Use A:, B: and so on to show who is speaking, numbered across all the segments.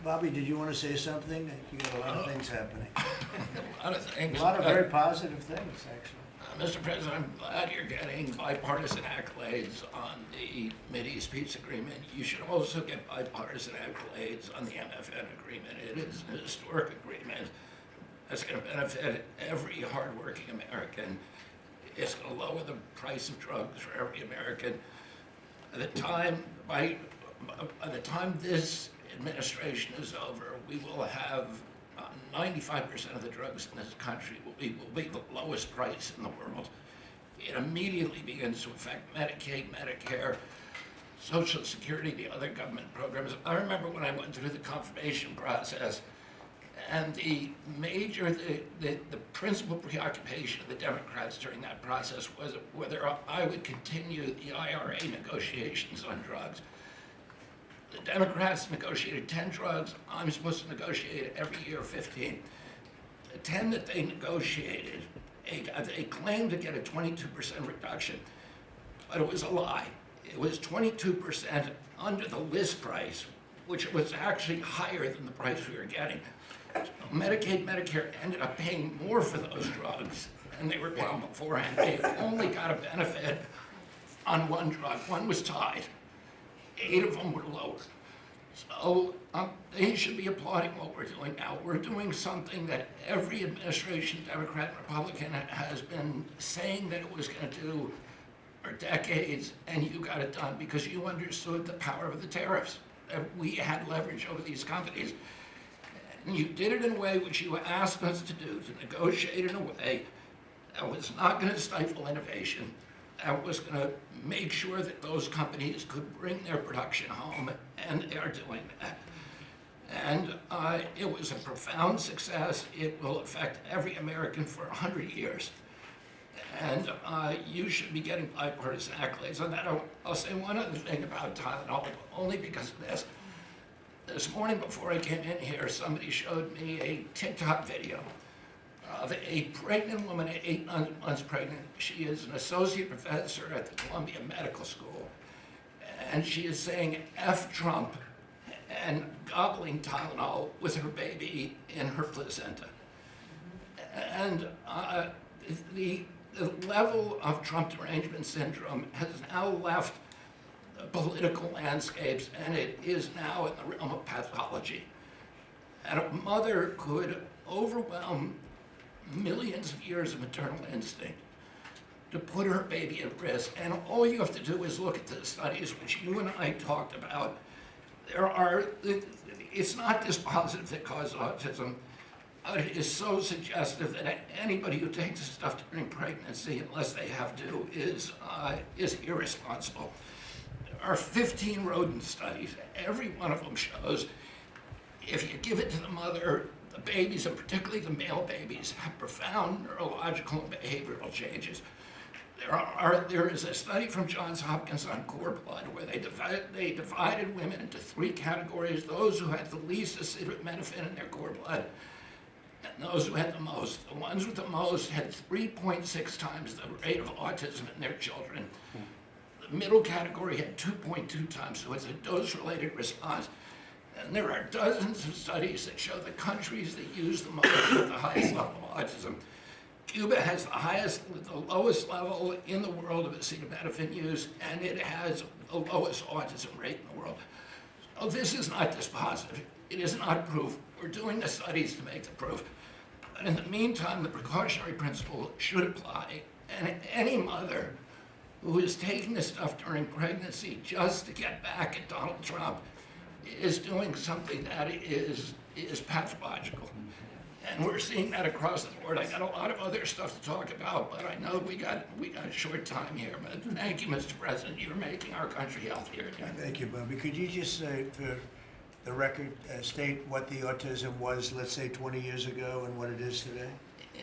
A: Bobby, did you want to say something? You got a lot of things happening.
B: A lot of things.
A: A lot of very positive things, actually.
B: Mr. President, I'm glad you're getting bipartisan accolades on the Mideast Peace Agreement. You should also get bipartisan accolades on the MFN agreement. It is a historic agreement that's going to benefit every hardworking American. It's going to lower the price of drugs for every American. By the time this administration is over, we will have 95% of the drugs in this country will be the lowest price in the world. It immediately begins to affect Medicaid, Medicare, Social Security, the other government programs. I remember when I went through the confirmation process, and the principal preoccupation of the Democrats during that process was whether I would continue the IRA negotiations on drugs. The Democrats negotiated 10 drugs. I'm supposed to negotiate every year 15. The 10 that they negotiated, they claimed to get a 22% reduction, but it was a lie. It was 22% under the list price, which was actually higher than the price we were getting. So Medicaid, Medicare ended up paying more for those drugs than they were paying beforehand. They only got a benefit on one drug. One was tied. 8 of them were lower. So they should be applauding what we're doing now. We're doing something that every administration, Democrat and Republican, has been saying that it was going to do for decades, and you got it done because you understood the power of the tariffs. That we had leverage over these companies. And you did it in a way which you asked us to do, to negotiate in a way that was not going to stifle innovation, that was going to make sure that those companies could bring their production home, and they are doing that. And it was a profound success. It will affect every American for 100 years. And you should be getting bipartisan accolades on that. I'll say one other thing about Tylenol, only because of this. This morning before I came in here, somebody showed me a TikTok video of a pregnant woman at 8 months pregnant. She is an associate professor at the Columbia Medical School. And she is saying F Trump and gobbling Tylenol with her baby in her placenta. And the level of Trump derangement syndrome has now left the political landscapes, and it is now in the realm of pathology. And a mother could overwhelm millions of years of maternal instinct to put her baby at risk. And all you have to do is look at the studies which you and I talked about. It's not dispositive that causes autism. It is so suggestive that anybody who takes this stuff during pregnancy, unless they have to, is irresponsible. There are 15 rodent studies. Every one of them shows if you give it to the mother, the babies, and particularly the male babies, have profound neurological and behavioral changes. There is a study from Johns Hopkins on cord blood where they divided women into 3 categories: those who had the least acetaminophen in their cord blood, and those who had the most. The ones with the most had 3.6 times the rate of autism in their children. The middle category had 2.2 times, so it's a dose-related response. And there are dozens of studies that show the countries that use the most have the highest level of autism. Cuba has the lowest level in the world of acetaminophen use, and it has the lowest autism rate in the world. So this is not dispositive. It is not proof. We're doing the studies to make the proof. But in the meantime, the precautionary principle should apply. And any mother who is taking this stuff during pregnancy just to get back at Donald Trump is doing something that is pathological. And we're seeing that across the board. I got a lot of other stuff to talk about, but I know we got a short time here. But thank you, Mr. President. You're making our country healthier again.
A: Thank you, Bobby. Could you just say, for the record, state what the autism was, let's say, 20 years ago and what it is today?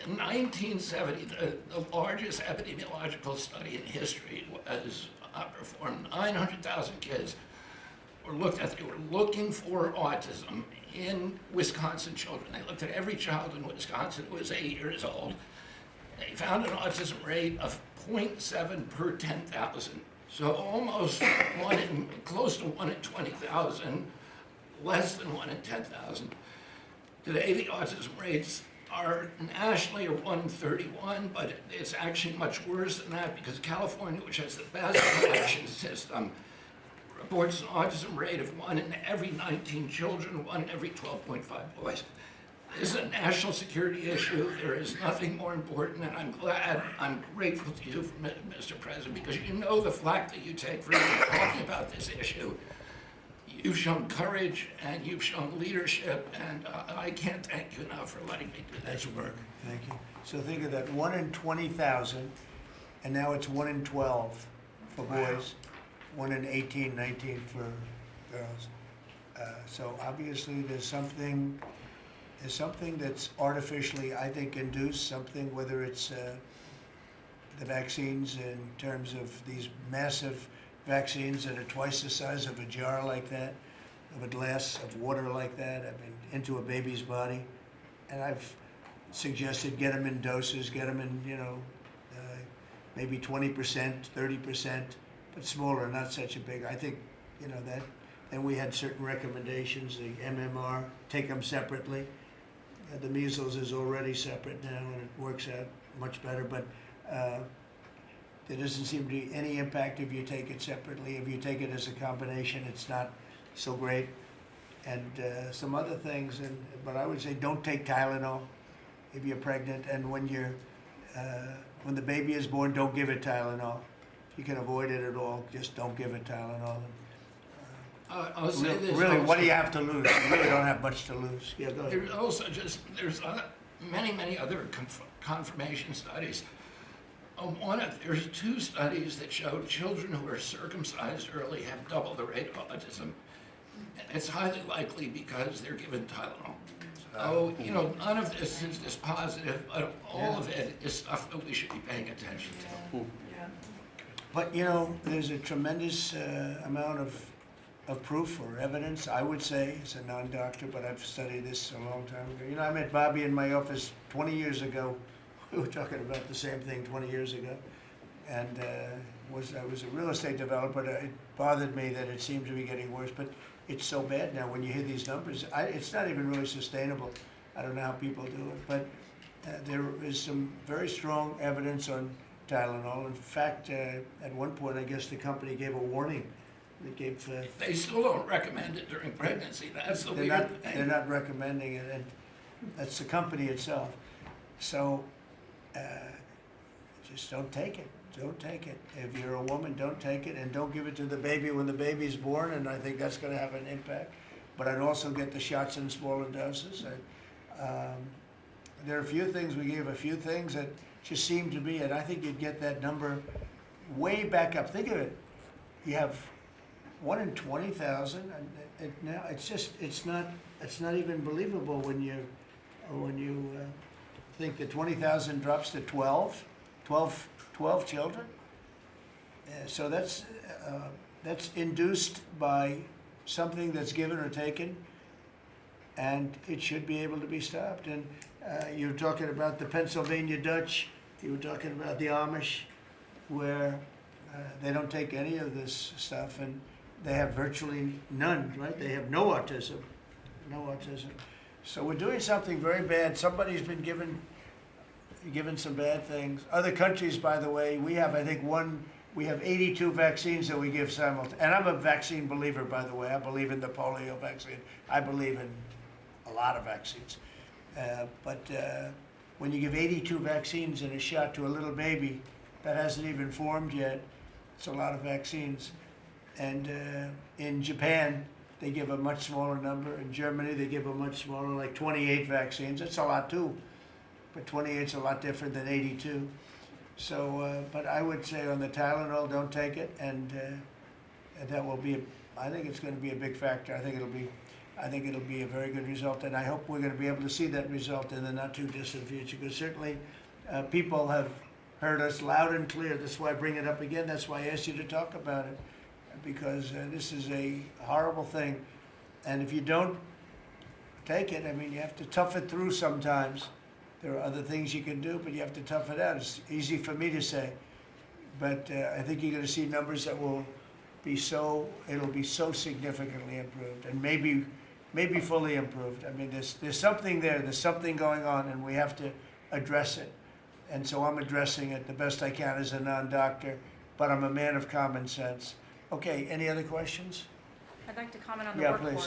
B: In 1970, the largest epidemiological study in history was performed. 900,000 kids were looked at. They were looking for autism in Wisconsin children. They looked at every child in Wisconsin who was 8 years old. They found an autism rate of 0.7 per 10,000. So almost close to 1 in 20,000 less than 1 in 10,000. Today, the autism rates are nationally are 1 in 31, but it's actually much worse than that because California, which has the best collection system, reports an autism rate of 1 in every 19 children, 1 in every 12.5 boys. This is a national security issue. There is nothing more important, and I'm grateful to you, Mr. President, because you know the flack that you take for even talking about this issue. You've shown courage and you've shown leadership, and I can't thank you enough for letting me do this work.
A: Thank you. So think of that, 1 in 20,000, and now it's 1 in 12 for boys, 1 in 18, 19 for girls. So obviously there's something that's artificially, I think, induced, something, whether it's the vaccines in terms of these massive vaccines that are twice the size of a jar like that, of a glass of water like that, I mean, into a baby's body. And I've suggested get them in doses, get them in, maybe 20%, 30%, but smaller, not such a big. I think, that. And we had certain recommendations, the MMR, take them separately. The measles is already separate now, and it works out much better, but there doesn't seem to be any impact if you take it separately. If you take it as a combination, it's not so great. And some other things, but I would say don't take Tylenol if you're pregnant, and when the baby is born, don't give it Tylenol. If you can avoid it at all, just don't give it Tylenol.
B: I'll say this.
A: Really,
B: also,
A: what do you have to lose? You really don't have much to lose. Yeah, go ahead.
B: There's also there's many other confirmation studies. There's 2 studies that show children who are circumcised early have double the rate of autism. It's highly likely because they're given Tylenol. So, none of this is just positive, but all of it is stuff that we should be paying attention to.
A: But, there's a tremendous amount of proof or evidence, I would say, as a non-doctor, but I've studied this a long time ago. I met Bobby in my office 20 years ago. We were talking about the same thing 20 years ago. And I was a real estate developer. It bothered me that it seemed to be getting worse, but it's so bad now when you hear these numbers. It's not even really sustainable. I don't know how people do it, but there is some very strong evidence on Tylenol. In fact, at one point, I guess the company gave a warning.
B: They still don't recommend it during pregnancy. That's the weird thing.
A: They're not recommending it, and that's the company itself. So just don't take it. Don't take it. If you're a woman, don't take it, and don't give it to the baby when the baby's born, and I think that's going to have an impact. But I'd also get the shots in smaller doses. There are a few things, we gave a few things that just seem to be, and I think you'd get that number way back up. Think of it. You have 1 in 20,000, and now it's not even believable when you think that 20,000 drops to 12 children. So that's induced by something that's given or taken, and it should be able to be stopped. And you're talking about the Pennsylvania Dutch, you were talking about the Amish, where they don't take any of this stuff, and they have virtually none, right? They have no autism. So we're doing something very bad. Somebody's been given some bad things. Other countries, by the way, we have, I think, we have 82 vaccines that we give simultaneously. And I'm a vaccine believer, by the way. I believe in the polio vaccine. I believe in a lot of vaccines. But when you give 82 vaccines in a shot to a little baby that hasn't even formed yet, it's a lot of vaccines. And in Japan, they give a much smaller number. In Germany, they give a much smaller, like 28 vaccines. That's a lot too, but 28's a lot different than 82. So, but I would say on the Tylenol, don't take it, and that will be. I think it's going to be a big factor. I think it'll be a very good result, and I hope we're going to be able to see that result in the not too distant future. Because certainly, people have heard us loud and clear. That's why I bring it up again. That's why I asked you to talk about it. Because this is a horrible thing, and if you don't take it, I mean, you have to tough it through sometimes. There are other things you can do, but you have to tough it out. It's easy for me to say, but I think you're going to see numbers that will be it'll be so significantly improved, and maybe maybe fully improved. I mean, there's something there, there's something going on, and we have to address it. And so I'm addressing it the best I can as a non-doctor, but I'm a man of common sense. Okay, any other questions?
C: I'd like to comment on the
A: Yeah,
C: workforce.
A: please.